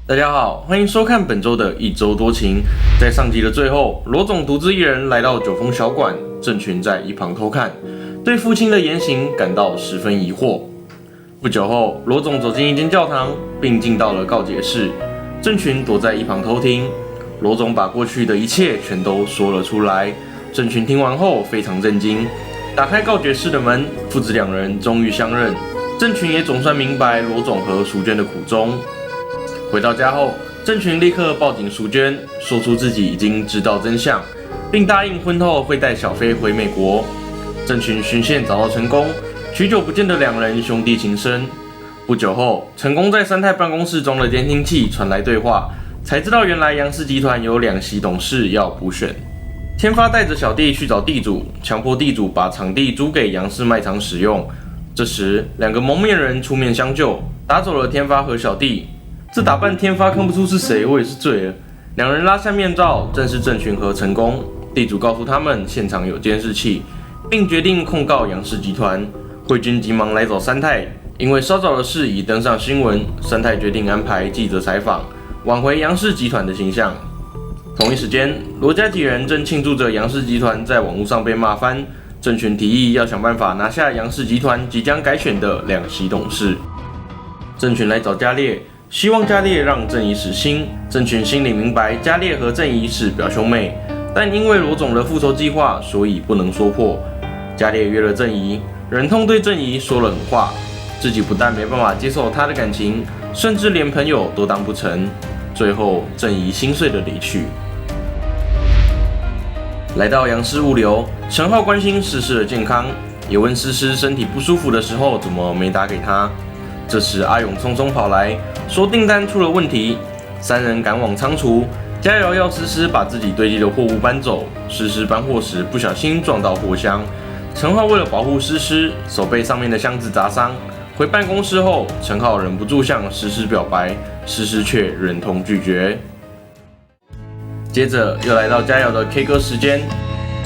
大家好，欢迎收看本周的一周多情。在上集的最后，罗总独自一人来到九峰小馆，郑群在一旁偷看，对父亲的言行感到十分疑惑。不久后，罗总走进一间教堂，并进到了告解室，郑群躲在一旁偷听。罗总把过去的一切全都说了出来。郑群听完后非常震惊，打开告解室的门，父子两人终于相认。郑群也总算明白罗总和淑娟的苦衷。回到家后，郑群立刻报警淑娟，说出自己已经知道真相，并答应婚后会带小飞回美国。郑群循线找到成功，许久不见的两人兄弟情深。不久后，成功在三太办公室装了监听器，传来对话，才知道原来杨氏集团有2席董事要补选。天发带着小弟去找地主，强迫地主把场地租给杨氏卖场使用。这时，两个蒙面人出面相救，打走了天发和小弟。这打扮天发看不出是谁，我也是醉了。两人拉下面罩，正是郑群和成功。地主告诉他们现场有监视器，并决定控告杨氏集团。慧君急忙来找三太，因为稍早的事已登上新闻，三太决定安排记者采访，挽回杨氏集团的形象。同一时间，罗家几人正庆祝着杨氏集团在网络上被骂翻。郑群提议要想办法拿下杨氏集团即将改选的2席董事。郑群来找嘉烈，希望嘉烈让正义死心。郑群心里明白嘉烈和正义是表兄妹，但因为罗总的复仇计划，所以不能说破。嘉烈约了正义，忍痛对正义说了狠话，自己不但没办法接受他的感情，甚至连朋友都当不成。最后，正义心碎的离去。来到杨氏物流，陈浩关心诗诗的健康，也问诗诗身体不舒服的时候怎么没打给他。这时阿勇匆匆跑来，说订单出了问题。3人赶往仓储，佳瑶要诗诗把自己堆积的货物搬走。诗诗搬货时不小心撞到货箱，陈浩为了保护诗诗，手被上面的箱子砸伤。回办公室后，陈浩忍不住向诗诗表白，诗诗却忍痛拒绝。接着又来到佳瑶的 K 歌时间。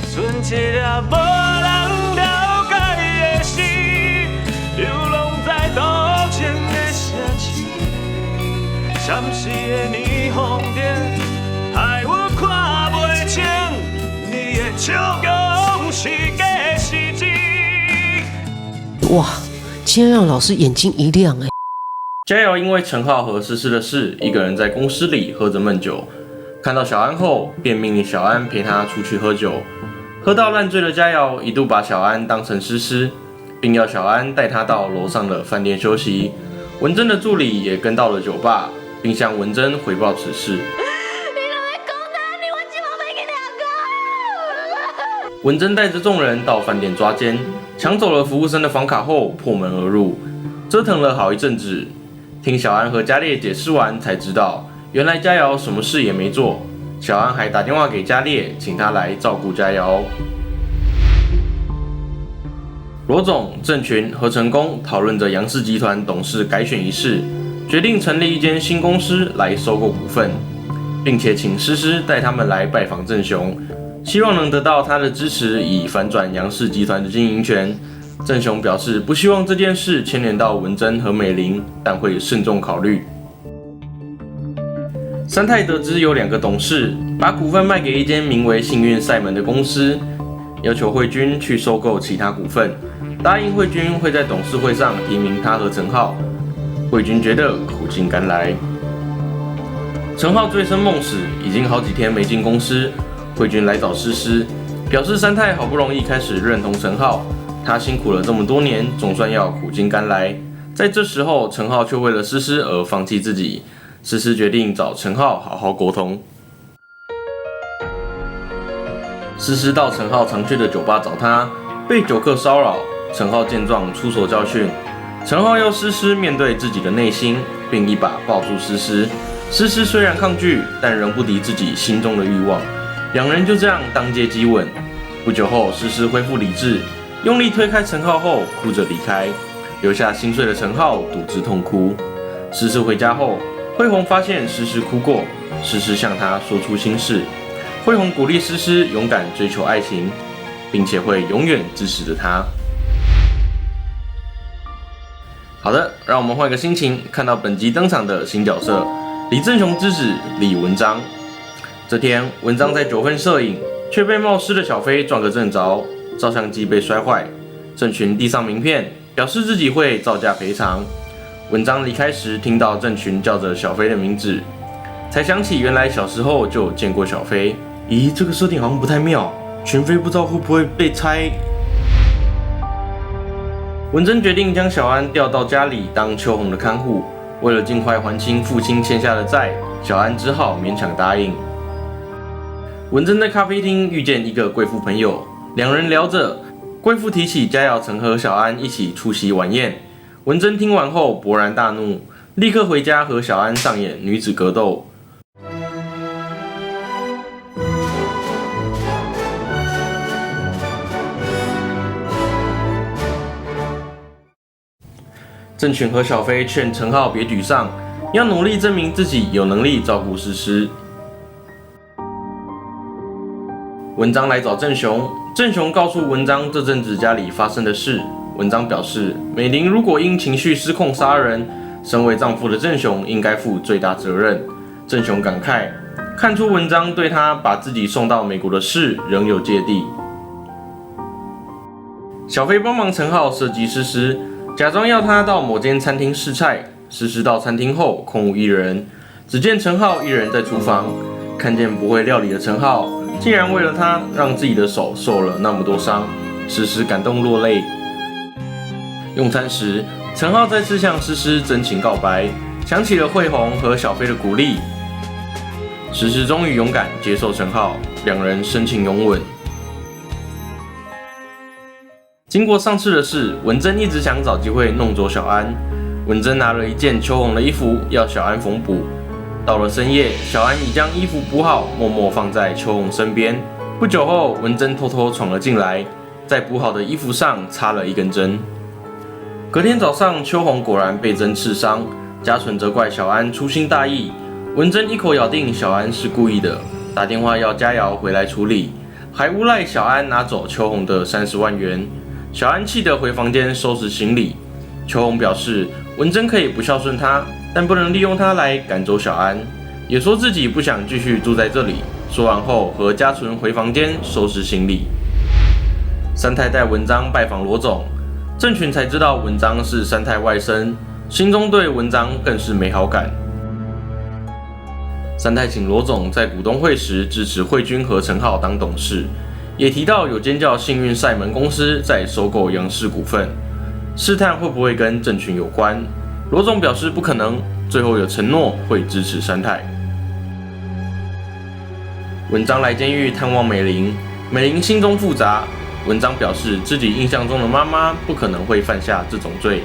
剩一个无人了解的事，流浪在多情的城市，闪烁的霓虹灯，害我看不清你的笑容是假是真。哇，竟然让老师眼睛一亮哎！佳瑶因为陈浩和诗诗的事，一个人在公司里喝着闷酒。看到小安后，便命令小安陪他出去喝酒。喝到烂醉的佳瑶一度把小安当成诗诗，并要小安带他到楼上的饭店休息。文珍的助理也跟到了酒吧，并向文珍回报此事。文珍带着众人到饭店抓奸，抢走了服务生的房卡后破门而入，折腾了好一阵子。听小安和嘉烈解释完，才知道原来佳瑶什么事也没做。小安还打电话给嘉烈，请他来照顾佳瑶。罗总、郑群和成功讨论着杨氏集团董事改选一事，决定成立一间新公司来收购股份，并且请诗诗带他们来拜访郑雄，希望能得到他的支持，以反转杨氏集团的经营权。郑雄表示不希望这件事牵连到文珍和美玲，但会慎重考虑。三太得知有2个董事把股份卖给一间名为幸运赛门的公司，要求慧君去收购其他股份，答应慧君会在董事会上提名他和陈浩。慧君觉得苦尽甘来。陈浩醉生梦死，已经好几天没进公司。慧君来找诗诗，表示三太好不容易开始认同陈浩，他辛苦了这么多年，总算要苦尽甘来。在这时候，陈浩却为了诗诗而放弃自己。诗诗决定找陈浩好好沟通。诗诗到陈浩常去的酒吧找他，被酒客骚扰。陈浩见状出手教训。陈浩要诗诗面对自己的内心，并一把抱住诗诗。诗诗虽然抗拒，但仍不敌自己心中的欲望。两人就这样当街激吻。不久后，诗诗恢复理智，用力推开陈浩后，哭着离开，留下心碎的陈浩独自痛哭。诗诗回家后，慧红发现诗诗哭过，诗诗向她说出心事。慧红鼓励诗诗勇敢追求爱情，并且会永远支持着她。好的，让我们换个心情，看到本集登场的新角色。李正雄之子李文章。这天，文章在9份摄影，却被冒失的小飞撞个正着，照相机被摔坏。郑群递上名片，表示自己会照价赔偿。文章离开时，听到郑群叫着小飞的名字，才想起原来小时候就见过小飞。咦，这个设定好像不太妙，群飞不知道会不会被拆。文珍决定将小安调到家里当秋红的看护，为了尽快还清父亲欠下的债，小安只好勉强答应。文珍在咖啡厅遇见一个贵妇朋友，两人聊着，贵妇提起佳瑶曾和小安一起出席晚宴。文珍听完后勃然大怒，立刻回家和小安上演女子格斗。郑群和小飞劝陈浩别沮丧，要努力证明自己有能力照顾诗诗。文章来找郑雄，郑雄告诉文章这阵子家里发生的事。文章表示，美玲如果因情绪失控杀人，身为丈夫的郑雄应该负最大责任。郑雄感慨，看出文章对他把自己送到美国的事仍有芥蒂。小飞帮忙陈浩设计诗诗，假装要他到某间餐厅试菜。诗诗到餐厅后空无一人，只见陈浩一人在厨房。看见不会料理的陈浩，竟然为了他让自己的手受了那么多伤，诗诗感动落泪。用餐时，陈浩再次向诗诗真情告白，想起了惠红和小飞的鼓励。诗诗终于勇敢接受陈浩，两人深情拥吻。经过上次的事，文珍一直想找机会弄走小安。文珍拿了一件秋红的衣服要小安缝补。到了深夜，小安已将衣服补好，默默放在秋红身边。不久后，文珍偷偷闯了进来，在补好的衣服上插了一根针。隔天早上，秋红果然被针刺伤，家纯责怪小安粗心大意。文珍一口咬定小安是故意的，打电话要佳瑶回来处理，还诬赖小安拿走秋红的30万元。小安气得回房间收拾行李。秋红表示，文珍可以不孝顺他，但不能利用他来赶走小安，也说自己不想继续住在这里。说完后，和家纯回房间收拾行李。三太带文章拜访罗总，郑群才知道文章是三太外甥，心中对文章更是没好感。三太请罗总在股东会时支持惠君和陈浩当董事，也提到有间叫幸运赛门公司在收购杨氏股份，试探会不会跟郑群有关。罗总表示不可能，最后有承诺会支持三太。文章来监狱探望美玲，美玲心中复杂。文章表示自己印象中的妈妈不可能会犯下这种罪。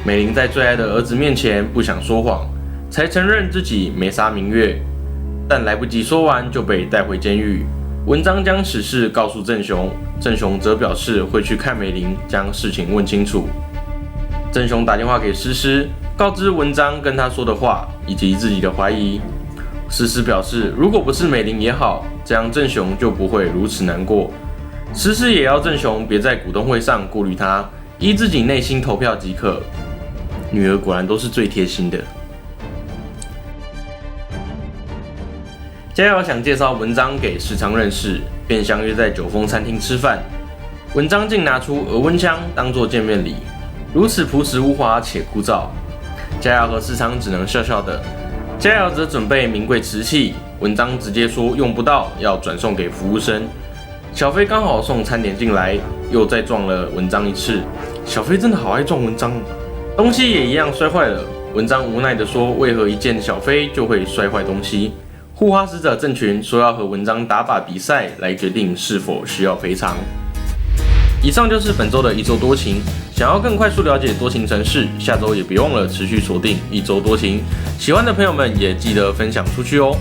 美玲在最爱的儿子面前不想说谎，才承认自己没杀明月，但来不及说完就被带回监狱。文章将此事告诉郑雄，郑雄则表示会去看美玲，将事情问清楚。郑雄打电话给诗诗，告知文章跟他说的话以及自己的怀疑。诗诗表示，如果不是美玲也好，这样郑雄就不会如此难过。诗诗也要郑雄别在股东会上顾虑他，依自己内心投票即可。女儿果然都是最贴心的。佳瑶想介绍文章给世昌认识，便相约在九峰餐厅吃饭。文章竟拿出额温枪当作见面礼，如此朴实无华且枯燥。佳瑶和世昌只能笑笑的。佳瑶则准备名贵瓷器，文章直接说用不到，要转送给服务生。小飞刚好送餐点进来，又再撞了文章一次。小飞真的好爱撞文章，东西也一样摔坏了。文章无奈地说，为何一见小飞就会摔坏东西？护花使者郑群说要和文章打把比赛来决定是否需要赔偿。以上就是本周的一周多情，想要更快速了解多情城市，下周也别忘了持续锁定一周多情。喜欢的朋友们也记得分享出去哦。